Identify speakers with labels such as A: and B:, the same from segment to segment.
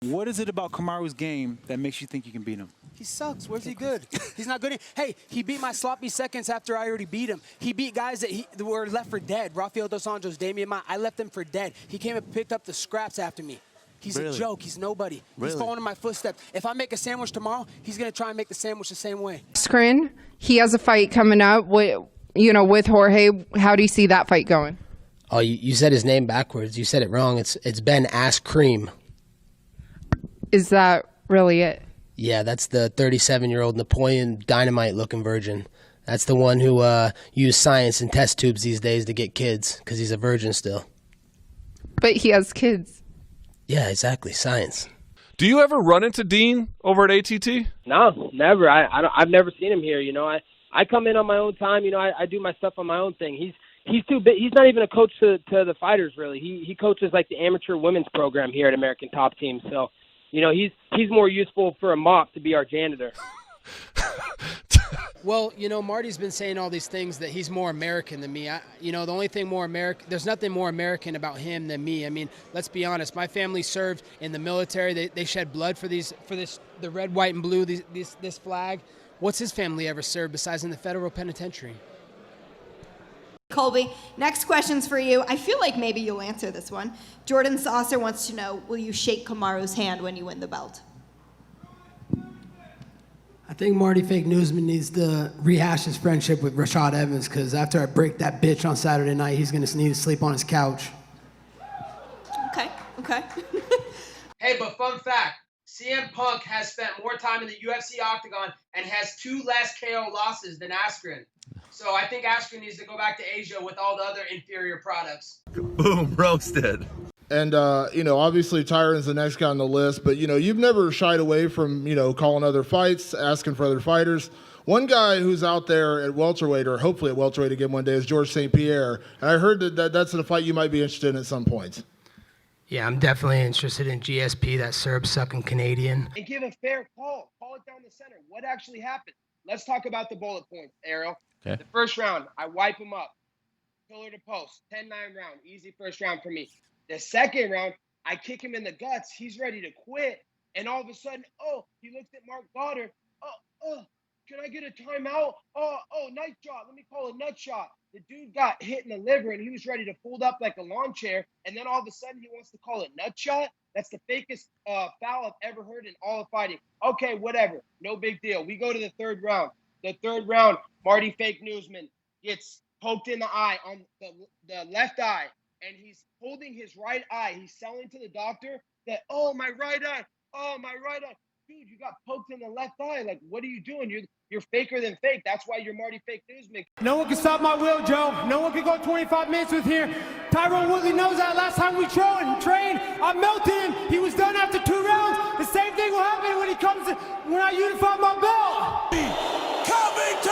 A: What is it about Kamaru's game that makes you think you can beat him?
B: He sucks. Where's he good? He's not good. Hey, he beat my sloppy seconds after I already beat him. He beat guys that were left for dead. Rafael Dos Anjos, Damian Maia. I left them for dead. He came and picked up the scraps after me. He's a joke. He's nobody. He's following in my footsteps. If I make a sandwich tomorrow, he's going to try and make the sandwich the same way.
C: Askren, he has a fight coming up with, with Jorge. How do you see that fight going?
D: Oh, you said his name backwards. You said it wrong. It's Ben Askren.
C: Is that really it?
D: Yeah, that's the 37-year-old Napoleon Dynamite-looking virgin. That's the one who used science and test tubes these days to get kids because he's a virgin still.
C: But he has kids.
D: Yeah, exactly. Science.
E: Do you ever run into Dean over at ATT?
F: No, never. I've never seen him here. I come in on my own time. I do my stuff on my own thing. He's too big. He's not even a coach to the fighters, really. He coaches like the amateur women's program here at American Top Team. So, he's more useful for a mop to be our janitor.
B: Well, Marty's been saying all these things that he's more American than me. The only thing more American, there's nothing more American about him than me. I mean, let's be honest. My family served in the military. They shed blood for the red, white, and blue. This flag. What's his family ever served besides in the federal penitentiary?
G: Colby, next question's for you. I feel like maybe you'll answer this one. Jordan Saucer wants to know, will you shake Kamaru's hand when you win the belt?
H: I think Marty Fake Newsman needs to rehash his friendship with Rashad Evans, because after I break that bitch on Saturday night, he's going to need to sleep on his couch.
G: Okay.
I: Hey, but fun fact, CM Punk has spent more time in the UFC Octagon and has 2 less KO losses than Askren. So I think Askren needs to go back to Asia with all the other inferior products.
J: Boom, roasted.
K: And, obviously Tyron's the next guy on the list, but, you've never shied away from, calling other fights, asking for other fighters. One guy who's out there at welterweight, or hopefully at welterweight again one day, is George St. Pierre. And I heard that's a fight you might be interested in at some point.
D: Yeah, I'm definitely interested in GSP, that Serb-sucking Canadian.
I: And give a fair call. Call it down the center. What actually happened? Let's talk about the bullet points, Ariel.
J: Okay.
I: The first round, I wipe him up. Pillar to post. 10-9 round. Easy first round for me. The second round, I kick him in the guts. He's ready to quit. And all of a sudden, he looks at Mark Goddard. Can I get a timeout? Nice shot. Let me call a nut shot. The dude got hit in the liver, and he was ready to fold up like a lawn chair. And then all of a sudden, he wants to call it nut shot. That's the fakest foul I've ever heard in all of fighting. Okay, whatever. No big deal. We go to the third round. The third round, Marty Fake Newsman gets poked in the eye, on the left eye. And he's holding his right eye. He's selling to the doctor that, my right eye. Dude, you got poked in the left eye. Like, what are you doing? You're faker than fake. That's why you're Marty Fake Newsman.
L: No one can stop my will, Joe. No one can go 25 minutes with here. Tyrone Woodley knows that. Last time we trained, I melted him. He was done after 2 rounds. The same thing will happen when I unify my belt.
J: Covington!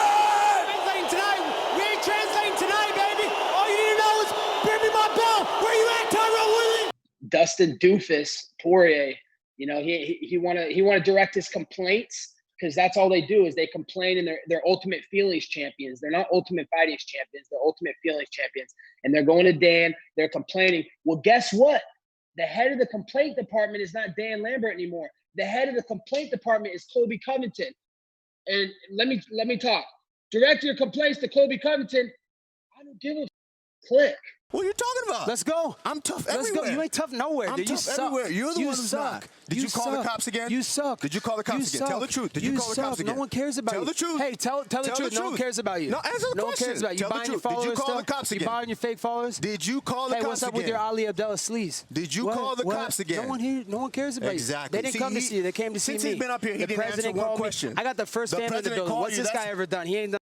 L: Translating tonight. We ain't translating tonight, baby. All you need to know is bring me my belt. Where you at, Tyrone Woodley?
F: Dustin Doofus Poirier, he want to direct his complaints, because that's all they do is they complain, and they're ultimate feelings champions. They're not ultimate fighting champions. They're ultimate feelings champions. And they're going to Dan. They're complaining. Well, guess what? The head of the complaint department is not Dan Lambert anymore. The head of the complaint department is Colby Covington. And let me talk. Direct your complaints to Colby Covington. I don't give a click.
J: What are you talking about?
B: Let's go.
J: I'm tough
B: Let's
J: everywhere.
B: go. You ain't tough nowhere, dude.
J: I'm tough everywhere. You're the one who's not. Did you call the cops again?
B: You suck.
J: Did you call the cops again? Tell the truth. Did you call the cops again?
B: No one cares about you.
J: Tell the truth.
B: Hey, tell the truth. No one cares about you.
J: No, answer the question.
B: No one cares about you.
J: Tell the
B: Buying your
J: truth.
B: followers.
J: Did you call the cops again?
B: You buying your fake followers?
J: Did you call the cops again?
B: Hey, what's up with your Ali Abdullah sleaze?
J: Did you call the cops again?
B: No one cares about you.
J: Exactly.
B: They didn't come to see you. They came to see me.
J: Since he's been up here, he didn't answer one question.
B: I got the first family in the building. What's this guy ever done? He ain't done.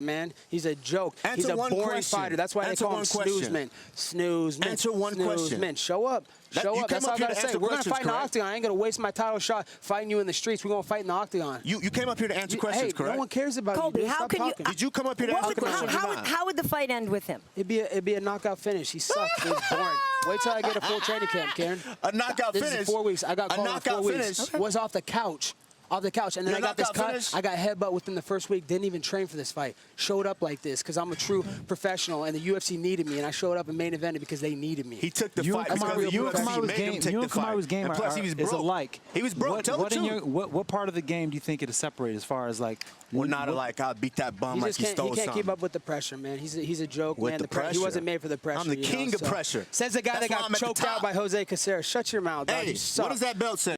B: Man, he's a joke. He's a boring fighter. That's why they call him Snoozman. Snoozman.
J: Answer one question.
B: Man, show up. Show up. That's all I gotta say. We're gonna fight in the Octagon. I ain't gonna waste my title shot fighting you in the streets. We're gonna fight in the Octagon.
J: You came up here to answer questions, correct?
B: No one cares about
M: Colby,
B: you.
M: how can you?
J: Did you come up here to answer questions?
M: How would the fight end with him?
B: It'd be a knockout finish. He sucks. He's boring. Wait till I get a full training camp, Karen.
J: A knockout finish.
B: This is 4 weeks. I got called in 4 weeks.
J: Okay.
B: Was off the couch. off the couch. And then
J: You're
B: I got this
J: knockout
B: cut.
J: finish?
B: I got headbutt within the first week. Didn't even train for this fight. Showed up like this because I'm a true professional, and the UFC needed me. And I showed up and main evented because they needed me.
J: He took the
A: You
J: fight
A: and
J: because the UFC made him take the fight.
A: game
J: And plus, he was
A: is
J: broke.
A: alike.
J: He was broke. Tell the truth.
A: What part of the game do you think it is separate as far as like?
J: We're not alike. I'll beat that bum
B: He
J: like
B: just
J: he
B: can't,
J: stole
B: he can't
J: something.
B: keep up with the pressure, man. He's a joke,
J: With
B: man.
J: the
B: He
J: pressure.
B: wasn't made for the pressure.
J: I'm the
B: you
J: king
B: know,
J: of pressure.
B: Says the guy
J: That's
B: that
J: why I'm
B: got
J: at the
B: choked out
J: top.
B: by Jose Caceres. Shut your mouth, dog.
J: Hey,
B: You suck.
J: what does that belt say?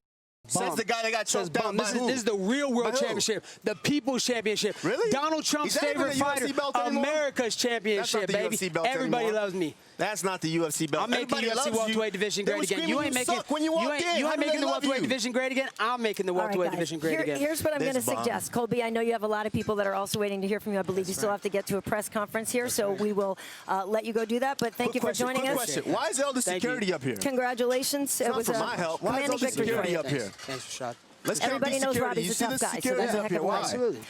J: Says
B: Bum.
J: the guy that got
B: Says
J: choked out
B: bum.
J: by
B: This
J: who?
B: is the real world
J: By who?
B: championship, the people's championship.
J: Really?
B: Donald Trump's
J: Is that even
B: favorite
J: a
B: fighter,
J: UFC belt anymore?
B: America's championship,
J: That's not the
B: baby.
J: UFC belt
B: Everybody
J: anymore.
B: loves me.
J: That's not the UFC belt.
B: I'm making
J: Everybody
B: UFC
J: loves
B: welterweight
J: you.
B: division
J: They
B: great
J: were
B: again. You
J: screaming
B: ain't
J: you
B: making
J: suck when you walked in.
B: you
J: How
B: ain't
J: do
B: making
J: they
B: the
J: love
B: welterweight
J: you?
B: division great again. I'm making the
M: All right,
B: welterweight
M: guys.
B: division great again.
M: Here's what I'm going to
J: This bum.
M: suggest. Colby, I know you have a lot of people that are also waiting to hear from you. I believe you still have to get to a press conference here, so we will let you go do that. But thank you for joining
J: Quick
M: us.
J: question. Why is all the
B: Thank
J: security
B: you.
J: up here?
M: Congratulations.
J: It's
M: It
J: not
M: was
J: for
M: a
J: my help. Why is all
M: commanding
J: the
M: victory for
J: security
M: you.
J: up here?
B: Thanks, Rashad.
J: Let's count
M: Everybody
J: the
M: knows
J: security.
M: Robbie's
J: You
M: a
J: see
M: tough
J: the
M: guy, so
J: security
M: that's a
J: up
M: heck
J: here.
M: of a
J: Why?
M: win.
B: Absolutely.